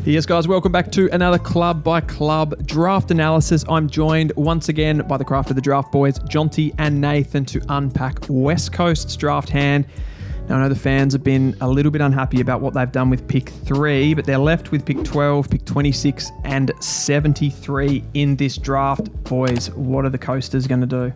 Yes, guys, welcome back to another Club by Club draft analysis. I'm joined once again by the craft of the draft boys, Jonty and Nathan, to unpack West Coast's draft hand. Now, I know the fans have been a little bit unhappy about what they've done with pick 3, but they're left with pick 12, pick 26, and 73 in this draft. Boys, what are the Coasters going to do?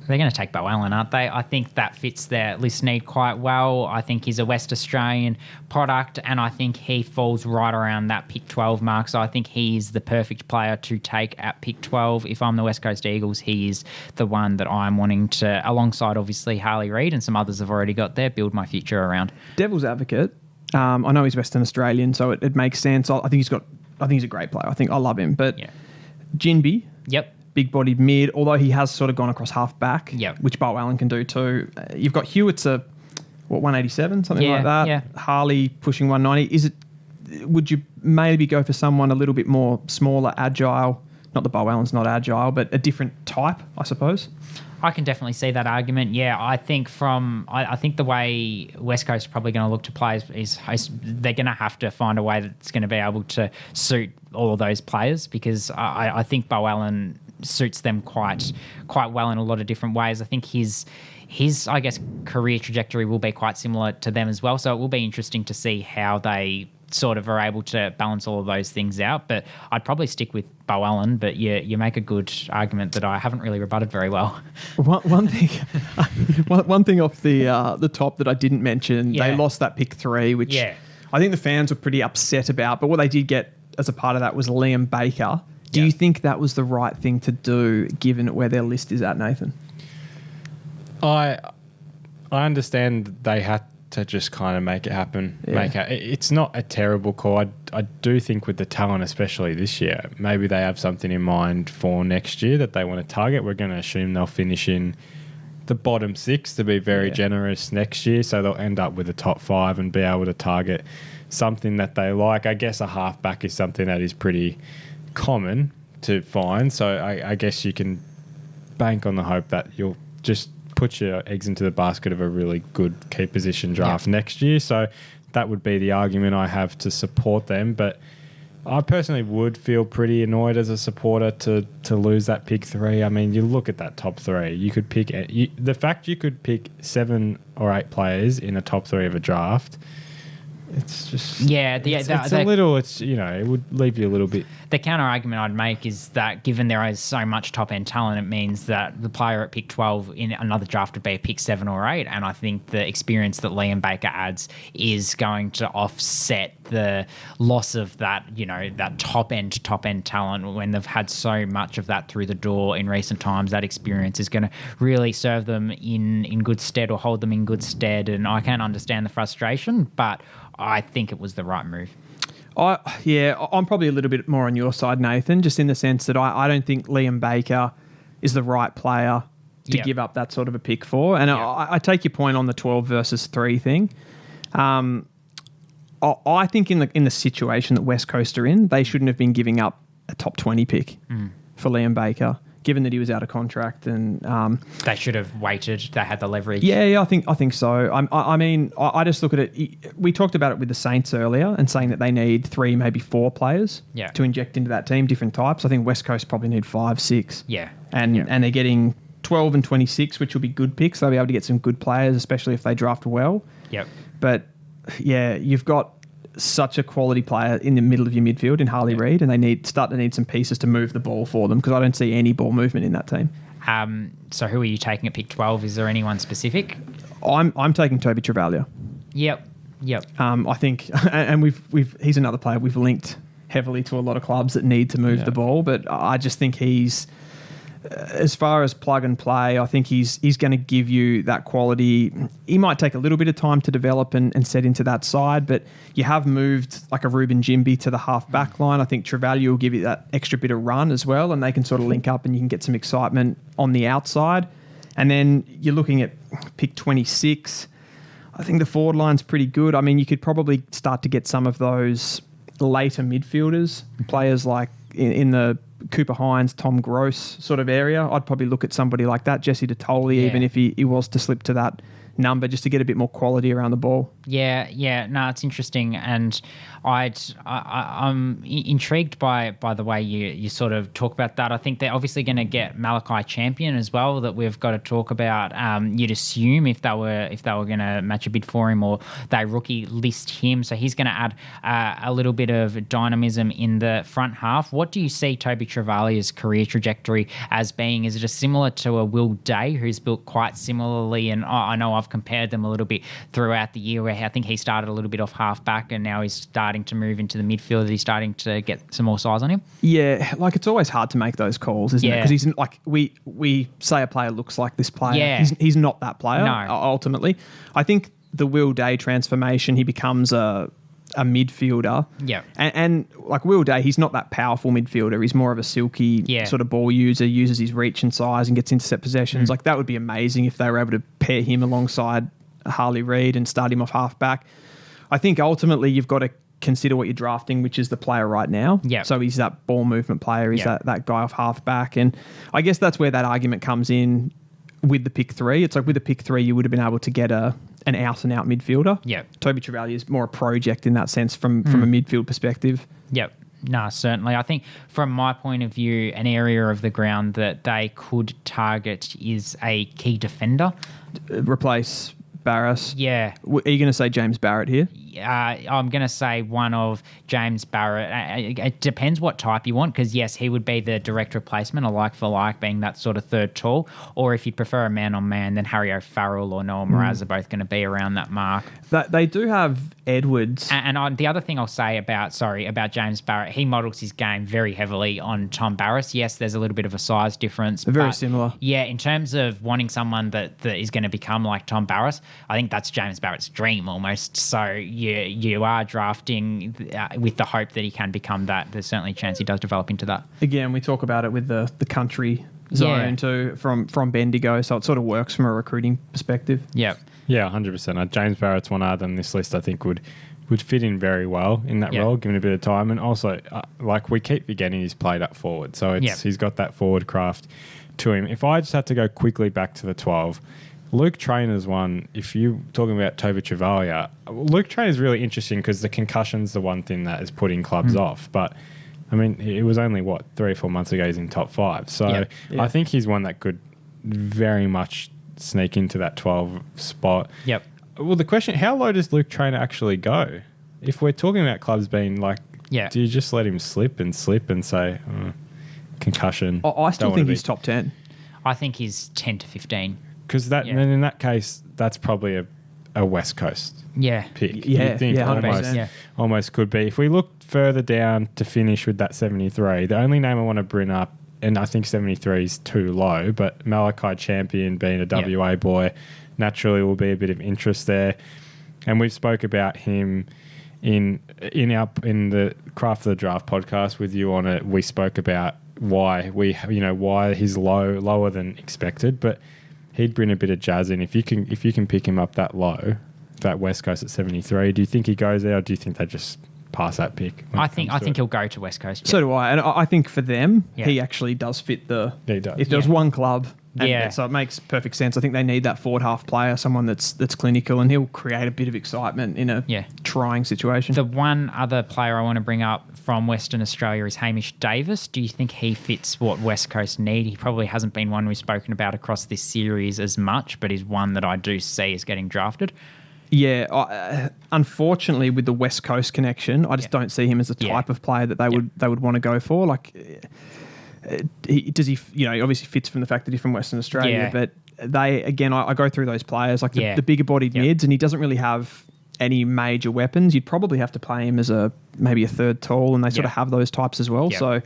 They're going to take Bowen, aren't they? I think that fits their list need quite well. I think he's a West Australian product, and I think he falls right around that pick 12 mark. So I think he's the perfect player to take at pick 12. If I'm the West Coast Eagles, he is the one that I'm wanting to, alongside obviously Harley Reid and some others I've already got there, build my future around. Devil's advocate. I know he's Western Australian, so it makes sense. I think he's a great player. I love him. But yeah. Jinby. Yep. Big-bodied mid, although he has sort of gone across half-back, yep, which Bo Allen can do too. You've got Hewitt's 187, something like that. Yeah. Harley pushing 190. Would you maybe go for someone a little bit more smaller, agile? Not that Bo Allen's not agile, but a different type, I suppose. I can definitely see that argument. Yeah, I think I think the way West Coast are probably going to look to play is they're going to have to find a way that's going to be able to suit all of those players, because I think Bo Allen suits them quite well in a lot of different ways. I think his I guess career trajectory will be quite similar to them as well. So it will be interesting to see how they sort of are able to balance all of those things out. But I'd probably stick with Bo Allen, but you make a good argument that I haven't really rebutted very well. One thing off the top that I didn't mention, they lost that pick 3, which I think the fans were pretty upset about. But what they did get as a part of that was Liam Baker. Do you think that was the right thing to do, given where their list is at, Nathan? I understand they had to just kind of make it happen. Yeah. It's not a terrible call. I do think with the talent, especially this year, maybe they have something in mind for next year that they want to target. We're going to assume they'll finish in the bottom 6 to be very generous next year, so they'll end up with a top 5 and be able to target something that they like. I guess a halfback is something that is pretty common to find, so I guess you can bank on the hope that you'll just put your eggs into the basket of a really good key position draft next year. So that would be the argument I have to support them. But I personally would feel pretty annoyed as a supporter to lose that pick 3. I mean, you look at that top 3. You could pick the fact you could pick 7 or 8 players in a top 3 of a draft. It's just it would leave you a little bit. The counter argument I'd make is that given there is so much top end talent, it means that the player at pick 12 in another draft would be a pick 7 or 8, and I think the experience that Liam Baker adds is going to offset the loss of that that top end talent. When they've had so much of that through the door in recent times, that experience is going to really serve them in good stead, or hold them in good stead. And I can understand the frustration, but I think it was the right move. I'm probably a little bit more on your side, Nathan, just in the sense that I don't think Liam Baker is the right player to give up that sort of a pick for. And I take your point on the 12 versus 3 thing. I think in the situation that West Coast are in, they shouldn't have been giving up a top 20 pick for Liam Baker, given that he was out of contract. And they should have waited. They had the leverage. Yeah, I think so. I just look at it. We talked about it with the Saints earlier, and saying that they need 3, maybe 4 players to inject into that team, different types. I think West Coast probably need 5, 6. Yeah, and they're getting 12 and 26, which will be good picks. They'll be able to get some good players, especially if they draft well. Yep. But you've got such a quality player in the middle of your midfield in Harley Reid, and they start to need some pieces to move the ball for them, because I don't see any ball movement in that team. So who are you taking at pick 12? Is there anyone specific? I'm taking Toby Travaglia. Yep. I think, and he's another player we've linked heavily to a lot of clubs that need to move the ball, but I just think he's, as far as plug and play, I think he's going to give you that quality. He might take a little bit of time to develop and set into that side, but you have moved like a Ruben Jimby to the half back line. I think Travaglia will give you that extra bit of run as well, and they can sort of link up and you can get some excitement on the outside. And then you're looking at pick 26. I think the forward line's pretty good. I mean, you could probably start to get some of those later midfielders, players like in the Cooper Hines, Tom Gross sort of area. I'd probably look at somebody like that, Jesse Detoli, even if he was to slip to that number, just to get a bit more quality around the ball. Yeah. No, it's interesting, and I'm intrigued by the way you sort of talk about that. I think they're obviously going to get Malachi Champion as well, that we've got to talk about. You'd assume if they were going to match a bid for him, or they rookie list him, so he's going to add a little bit of dynamism in the front half. What do you see Toby Travaglia's career trajectory as being? Is it similar to a Will Day, who's built quite similarly? And I know I've compared them a little bit throughout the year, where I think he started a little bit off half back and now he's starting to move into the midfield. He's starting to get some more size on him. Yeah, like it's always hard to make those calls, isn't it? Because he's like, we say a player looks like this player. Yeah. He's not that player. No. Ultimately, I think the Will Day transformation, he becomes a midfielder. Yeah. And like Will Day, he's not that powerful midfielder. He's more of a silky sort of ball user, uses his reach and size and gets intercept possessions. Like that would be amazing if they were able to pair him alongside Harley Reid and start him off half back. I think ultimately you've got to consider what you're drafting, which is the player right now. Yeah. So he's that ball movement player. He's that guy off half back. And I guess that's where that argument comes in with the pick 3. It's like with the pick 3, you would have been able to get an out-and-out midfielder. Yeah. Toby Travaglia is more a project in that sense from a midfield perspective. Yep. No, certainly. I think from my point of view, an area of the ground that they could target is a key defender. Replace Barras. Yeah. Are you going to say James Barrett here? I'm going to say one of James Barrett. It depends what type you want, because, yes, he would be the direct replacement, a like for like, being that sort of third tall. Or if you prefer a man-on-man, then Harry O'Farrell or Noah Mraz are both going to be around that mark. They do have Edwards. And the other thing I'll say about James Barrett, he models his game very heavily on Tom Barras. Yes, there's a little bit of a size difference. They're very similar. Yeah, in terms of wanting someone that is going to become like Tom Barras, I think that's James Barrett's dream almost. So you are drafting with the hope that he can become that. There's certainly a chance he does develop into that. Again, we talk about it with the country zone too from Bendigo, so it sort of works from a recruiting perspective. Yeah. Yeah, 100%. James Barrett's one other on this list I think would fit in very well in that role, given a bit of time. And also, like we keep forgetting, he's played up forward. So he's got that forward craft to him. If I just had to go quickly back to the 12, Luke Trainer's one, if you're talking about Toby Travaglia, Luke Trainer's really interesting because the concussion's the one thing that is putting clubs off. But, I mean, it was only, 3 or 4 months ago he's in top 5. So I think he's one that could very much sneak into that 12 spot. Yep. Well, the question, how low does Luke Trainer actually go? If we're talking about clubs being like, do you just let him slip and say, concussion? I still think he's top 10. I think he's 10 to 15. Because then in that case, that's probably a West Coast pick. Yeah, you think almost could be. If we look further down to finish with that 73, the only name I want to bring up, and I think 73 is too low, but Malachi Champion being a WA boy, naturally will be a bit of interest there. And we've spoke about him in the Craft of the Draft podcast with you on it. We spoke about why he's lower than expected, but he'd bring a bit of jazz in. If you can pick him up that low, that West Coast at 73, do you think he goes there, or do you think they just pass that pick? I think he'll go to West Coast. So do I, and I think for them, he actually does fit the. He does. If there's one club, so it makes perfect sense. I think they need that forward half player, someone that's clinical, and he'll create a bit of excitement in a trying situation. The one other player I want to bring up from Western Australia is Hamish Davis. Do you think he fits what West Coast need? He probably hasn't been one we've spoken about across this series as much, but he's one that I do see is getting drafted. Yeah, unfortunately, with the West Coast connection, I just don't see him as the type of player that they would want to go for. Like, he obviously fits from the fact that he's from Western Australia, but I go through those players like the bigger bodied mids, and he doesn't really have any major weapons. You'd probably have to play him as maybe a third tall, and they sort of have those types as well. So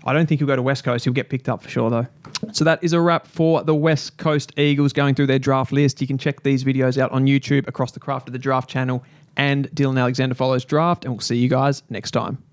I don't think he'll go to West Coast. He'll get picked up for sure, though. So that is a wrap for the West Coast Eagles going through their draft list. You can check these videos out on YouTube across the Craft of the Draft channel, and Dylan Alexander Follows Draft, and we'll see you guys next time.